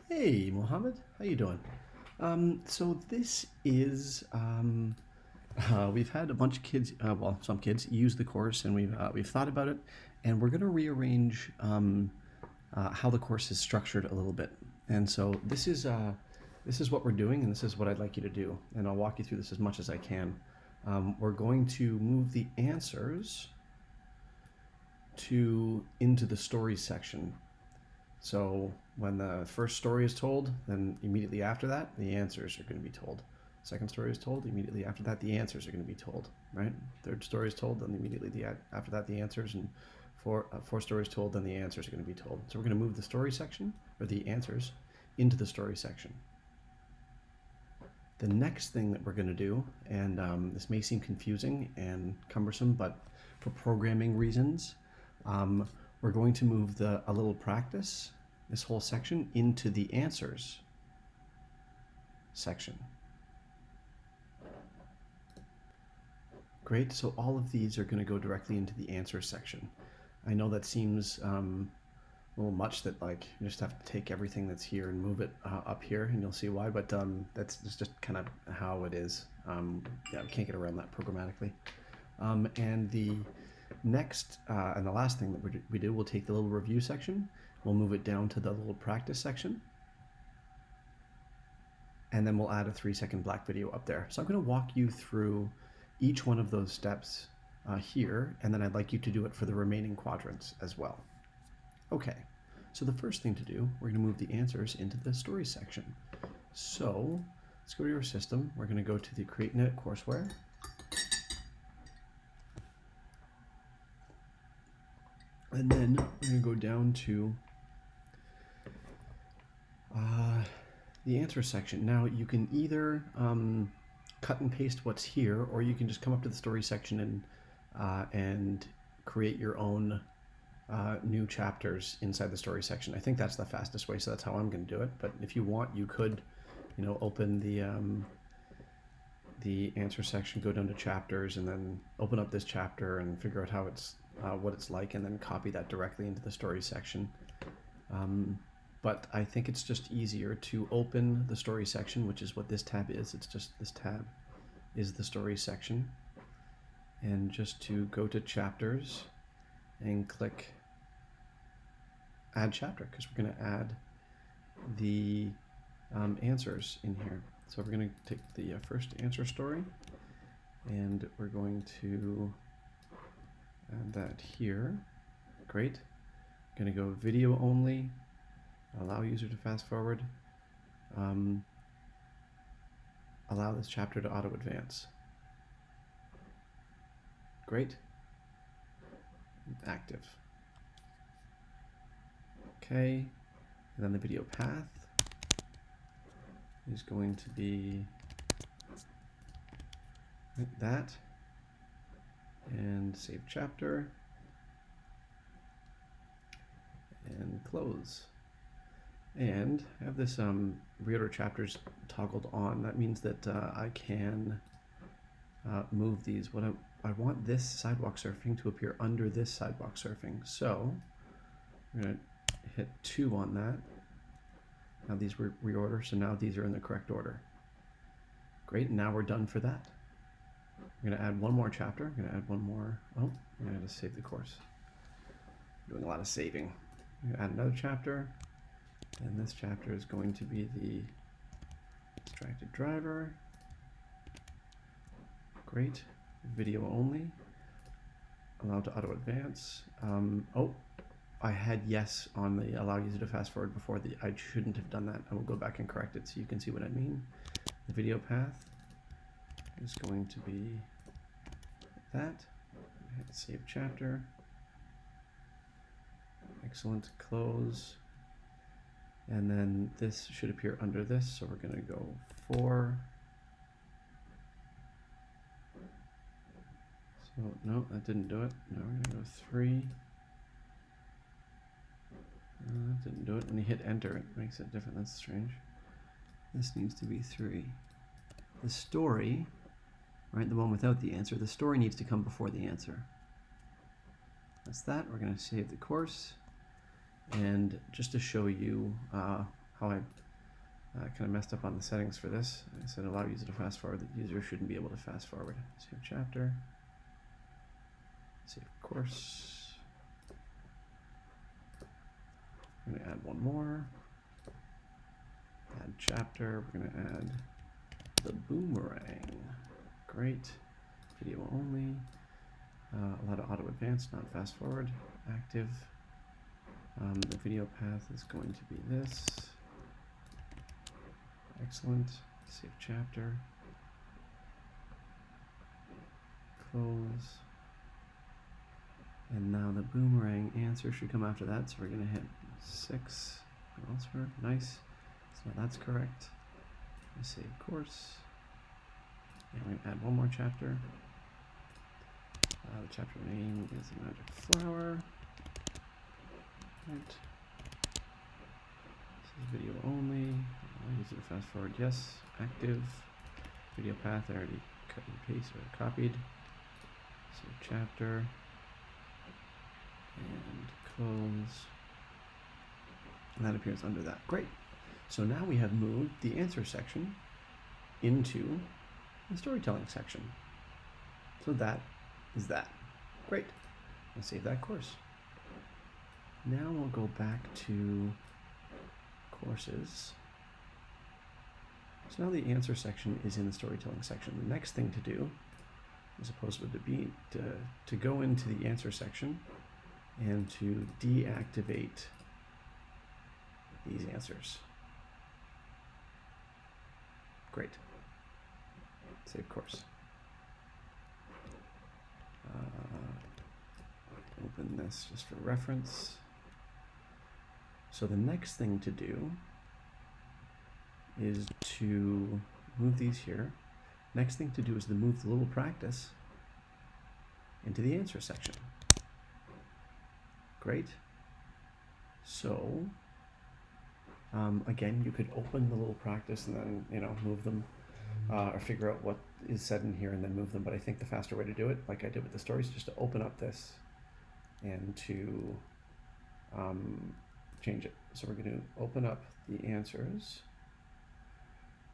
Hey, Mohammed, how you doing? So this is we've had a bunch of kids, well, some kids use the course, and we've thought about it, and we're going to rearrange how the course is structured a little bit. And so this is what we're doing, and this is what I'd like you to do, and I'll walk you through this as much as I can. We're going to move the answers to into the story section. So when the first story is told, then immediately after that, the answers are going to be told. Second story is told, immediately after that, the answers are going to be told, right? Third story is told, then immediately after that, the answers, and four stories told, then the answers are going to be told. So we're going to move the story section, or the answers, into the story section. The next thing that we're going to do, and this may seem confusing and cumbersome, but for programming reasons, we're going to move a little practice, this whole section, into the answers section. Great, so all of these are going to go directly into the answers section. I know that seems a little much, that like you just have to take everything that's here and move it up here, and you'll see why, but that's just kind of how it is. Yeah, we can't get around that programmatically. And the next and the last thing that we do, we'll take the little review section, we'll move it down to the little practice section, and then we'll add a 3-second black video up there. So I'm going to walk you through each one of those steps here, and then I'd like you to do it for the remaining quadrants as well. Okay, so the first thing to do, we're going to move the answers into the story section. So let's go to your system. We're going to go to the CreateNet courseware. And then we're going to go down to the answer section. Now you can either cut and paste what's here, or you can just come up to the story section and create your own new chapters inside the story section. I think that's the fastest way, so that's how I'm going to do it. But if you want, you could, open the answer section, go down to chapters, and then open up this chapter and figure out how it's what it's like, and then copy that directly into the story section. But I think it's just easier to open the story section, which is what this tab is. It's just this tab is the story section. And just to go to chapters and click add chapter, because we're going to add the answers in here. So we're going to take the first answer story, and we're going to add that here. Great. Going to go video only, allow user to fast forward, allow this chapter to auto advance. Great. Active. Okay, and then the video path is going to be like that, and save chapter, and close. And I have this reorder chapters toggled on. That means that I can move these. What I want this sidewalk surfing to appear under this sidewalk surfing. So I'm going to hit 2 on that. Now these were reorder, so now these are in the correct order. Great, now we're done for that. I'm going to add one more chapter. I'm going to add one more. Oh, I'm going to save the course. I'm doing a lot of saving. I'm going to add another chapter, and this chapter is going to be the distracted driver. Great. Video only. Allow to auto advance. Oh, I had yes on the allow user to fast forward before. I shouldn't have done that. I will go back and correct it so you can see what I mean. The video path is going to be that. Hit save chapter. Excellent. Close. And then this should appear under this, so we're going to go 4. So no, that didn't do it. Now we're going to go 3. That didn't do it. When you hit enter, it makes it different. That's strange. This needs to be 3. The story, right, the one without the answer, the story needs to come before the answer. That's that. We're going to save the course. And just to show you how I kind of messed up on the settings for this. I said allow user to fast forward. The user shouldn't be able to fast forward. Save chapter. Save course. I'm going to add one more. Add chapter. We're going to add the boomerang. Great. Video only. Allow to auto advance, not fast forward. Active. The video path is going to be this. Excellent. Save chapter. Close. And now the boomerang answer should come after that, so we're going to hit 6 elsewhere. Nice. So now that's correct. Save course. And we're going to add one more chapter. The chapter name is the Magic Flower. Right. This is video only. I'll use it to fast forward. Yes. Active. Video path I already cut and paste or copied. Save chapter. And close. And that appears under that. Great. So now we have moved the answer section into the storytelling section. So that is that. Great. I'll save that course. Now we'll go back to courses. So now the answer section is in the storytelling section. The next thing to do is supposed to be to go into the answer section and to deactivate these answers. Great. Save course. Open this just for reference. So the next thing to do is to move these here. Next thing to do is to move the little practice into the answer section. Great. So again, you could open the little practice and then move them or figure out what is said in here and then move them. But I think the faster way to do it, like I did with the stories, is just to open up this and to change it. So we're going to open up the answers.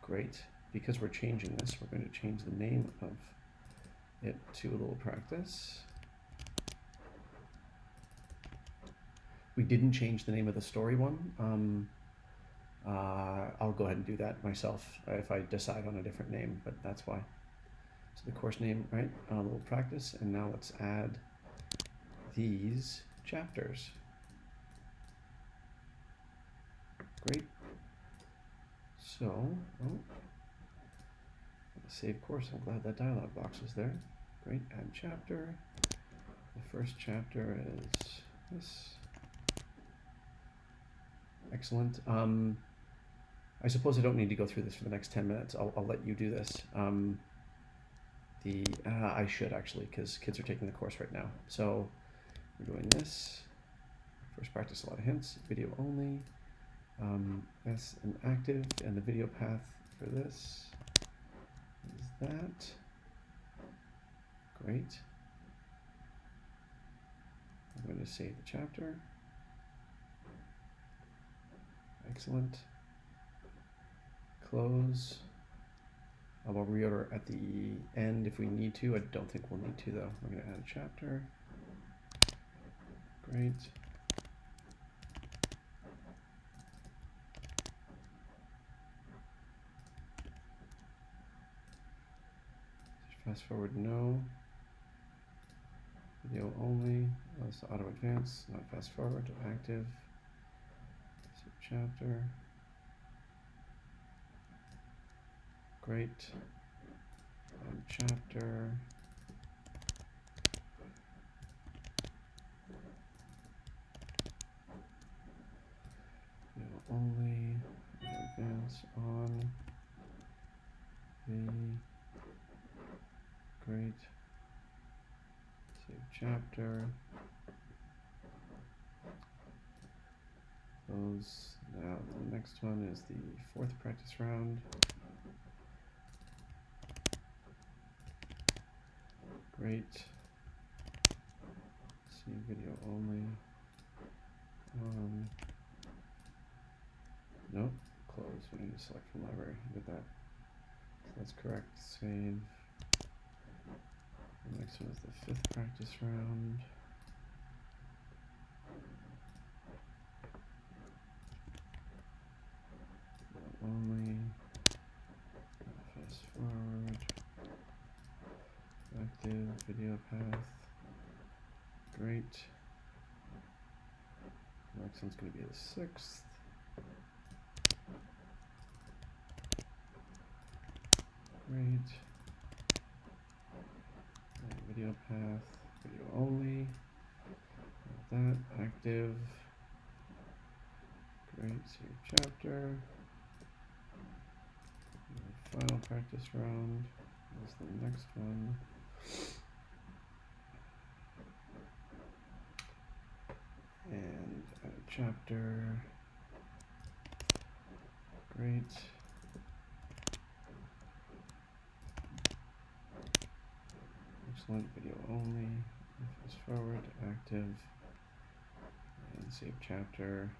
Great. Because we're changing this, we're going to change the name of it to a little practice. We didn't change the name of the story one. I'll go ahead and do that myself if I decide on a different name, but that's why. So the course name, right, a little practice, and now let's add these chapters. Great. So, save course. I'm glad that dialog box was there. Great. Add chapter. The first chapter is this. Excellent. I suppose I don't need to go through this for the next 10 minutes. I'll let you do this. I should actually, because kids are taking the course right now. So we're doing this. First practice, a lot of hints. Video only. S and active, and the video path for this is that. Great. I'm going to save the chapter. Excellent. Close. I'll reorder at the end if we need to. I don't think we'll need to though. We're going to add a chapter. Great. Fast forward, no. Video only. That's auto advance, not fast forward. Active. Chapter. Great. And chapter. Video only. Advance on. Great. Save chapter. Close. Now the next one is the fourth practice round. Great. See video only. Nope. Close. We need to select from library. Get that. So that's correct. Save. The next one is the 5th practice round. Only. Fast forward. Active video path. Great. Next one's going to be the 6th. Great. And video path, video only. That active. Great. Save chapter. Final practice round. That's the next one. And add a chapter. Great. Excellent. Video only. Fast forward. Active. And save chapter.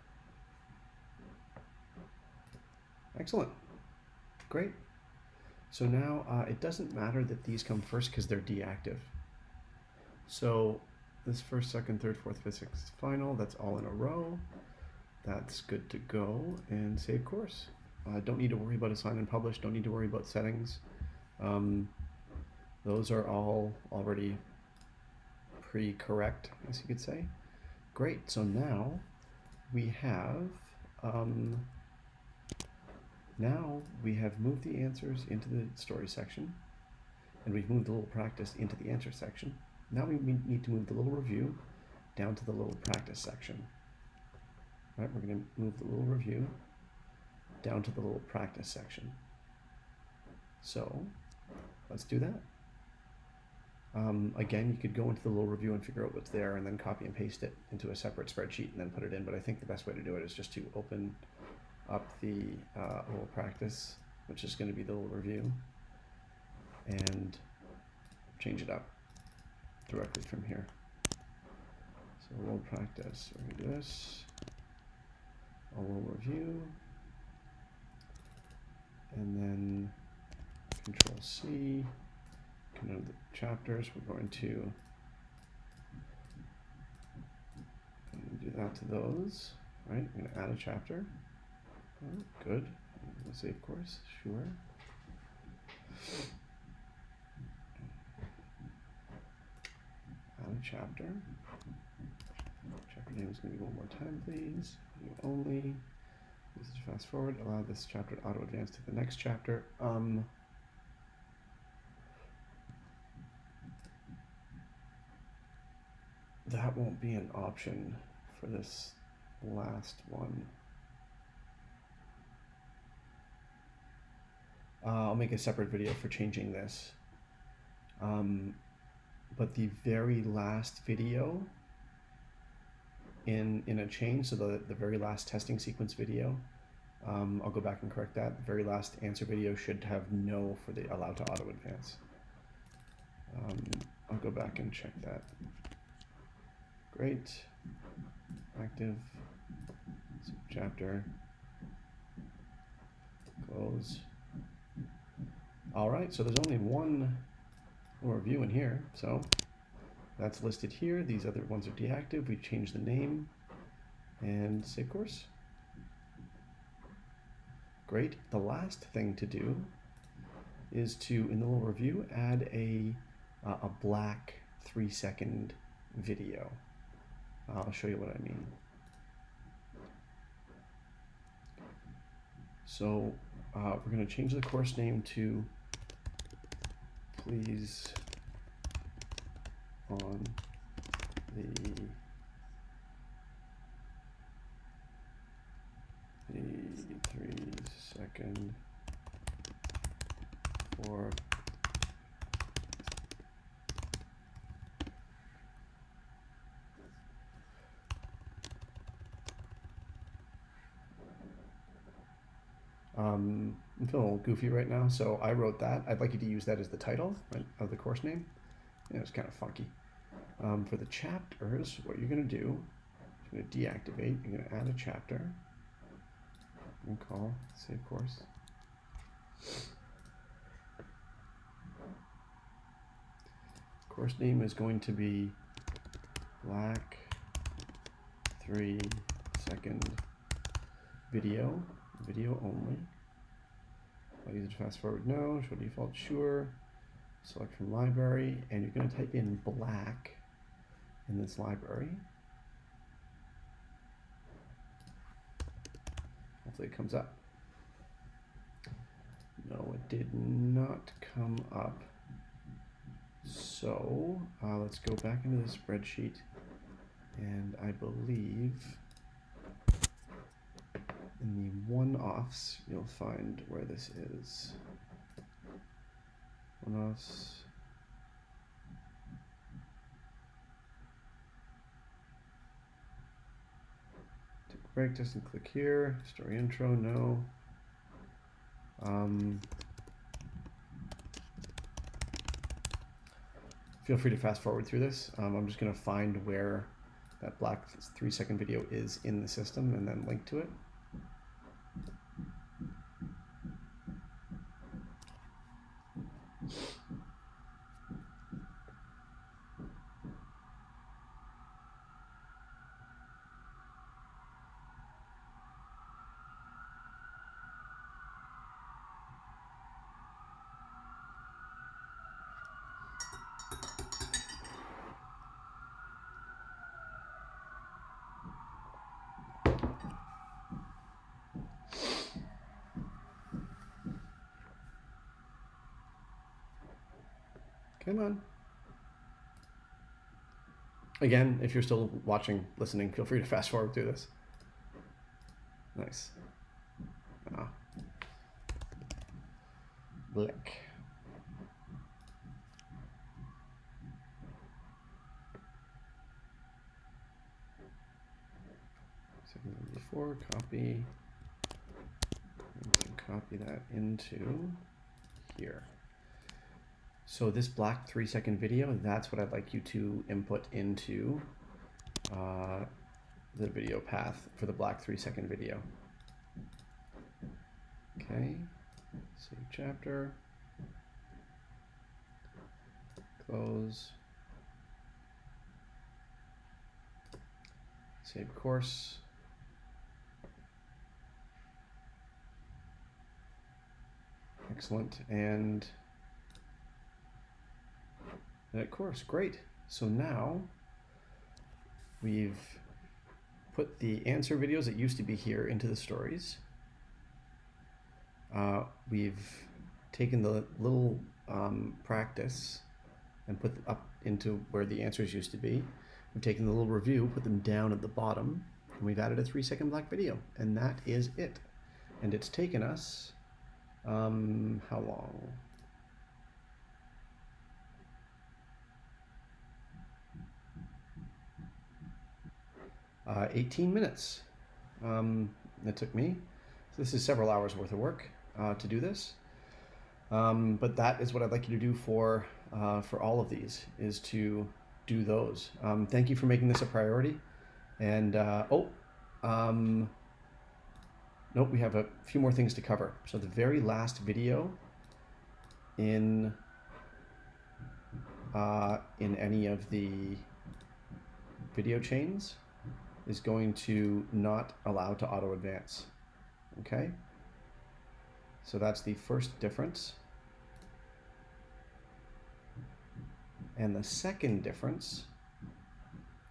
Excellent. Great. So now it doesn't matter that these come first because they're deactive. So this 1st, 2nd, 3rd, 4th, 5th, 6th, final, that's all in a row. That's good to go. And save course. Don't need to worry about assign and publish. Don't need to worry about settings. Those are all already pre-correct, as you could say. Great. So now we have moved the answers into the story section, and we've moved the little practice into the answer section. Now we need to move the little review down to the little practice section. Right, we're going to move the little review down to the little practice section. So let's do that. Again, you could go into the little review and figure out what's there and then copy and paste it into a separate spreadsheet and then put it in, but I think the best way to do it is just to open up the little practice, which is going to be the little review, and change it up directly from here. So little practice, we're going to do this, a little review, and then Control C, come down to the chapters, we're going to do that to those, right? I'm going to add a chapter. Oh, good. Save course, sure. Add a chapter. Chapter name is going to be one more time, please. View only. This is fast forward. Allow this chapter to auto advance to the next chapter. That won't be an option for this last one. I'll make a separate video for changing this. But the very last video in a change, so the very last testing sequence video, I'll go back and correct that. The very last answer video should have no for the allow to auto advance. I'll go back and check that. Great. Active. Chapter. Close. All right, so there's only one review in here, so that's listed here. These other ones are deactive. We changed the name and save course. Great. The last thing to do is to, in the little review, add a black 3-second video. I'll show you what I mean. So we're going to change the course name to Please on the 3-second for I'm feeling a little goofy right now, so I wrote that. I'd like you to use that as the title, right, of the course name. Yeah, it's kind of funky. For the chapters, what you're going to do, you're going to deactivate, you're going to add a chapter. and call, save course. Course name is going to be black 3-second video, video only. I'll use it to fast forward, no. Show default, sure. Select from library, and you're going to type in black in this library. Hopefully it comes up. No, it did not come up. So let's go back into the spreadsheet, and I believe in the one-offs you'll find where this is. One-offs. Take a break, just click here. Story intro, no. Feel free to fast forward through this. I'm just going to find where that black 3-second video is in the system and then link to it. Come on. Again, if you're still watching, listening, feel free to fast forward through this. Nice. Ah. Blick. Before, copy. Copy that into here. So this black 3-second video, that's what I'd like you to input into the video path for the black 3-second video. Okay, save chapter, close, save course. Excellent, and edit course, great. So now we've put the answer videos that used to be here into the stories. We've taken the little practice and put them up into where the answers used to be. We've taken the little review, put them down at the bottom, and we've added a 3-second black video, and that is it. And it's taken us how long? 18 minutes. That took me. So this is several hours worth of work to do this. But that is what I'd like you to do for all of these, is to do those. Thank you for making this a priority. And nope, we have a few more things to cover. So the very last video in any of the video chains is going to not allow to auto advance. Okay? So that's the first difference. And the second difference,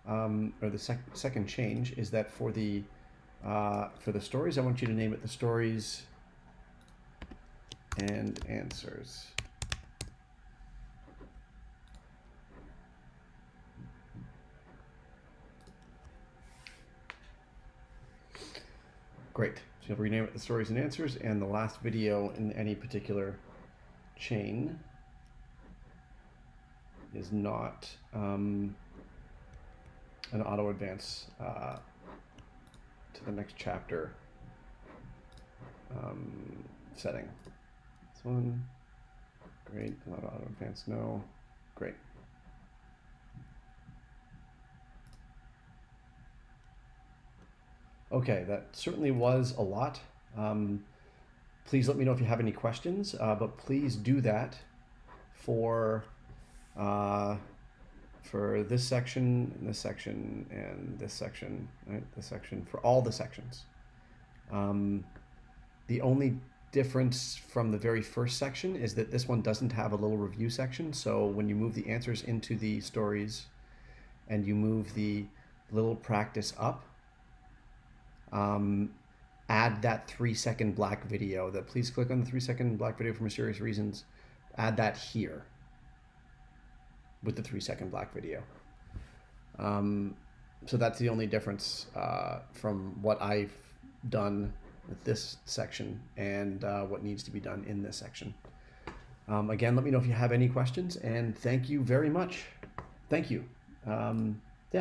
or the second change, is that for the stories, I want you to name it the stories and answers. Great. So you'll rename it the stories and answers, and the last video in any particular chain is not an auto advance to the next chapter setting. This one, great. A lot of auto advance, no, great. Okay, that certainly was a lot. Please let me know if you have any questions, but please do that for this section, and this section, and this section, right? This section, for all the sections. The only difference from the very first section is that this one doesn't have a little review section. So when you move the answers into the stories and you move the little practice up, add that 3-second black video. Please click on the 3-second black video for mysterious reasons. Add that here with the 3-second black video. So that's the only difference from what I've done with this section and what needs to be done in this section. Again, let me know if you have any questions, and thank you very much. Thank you.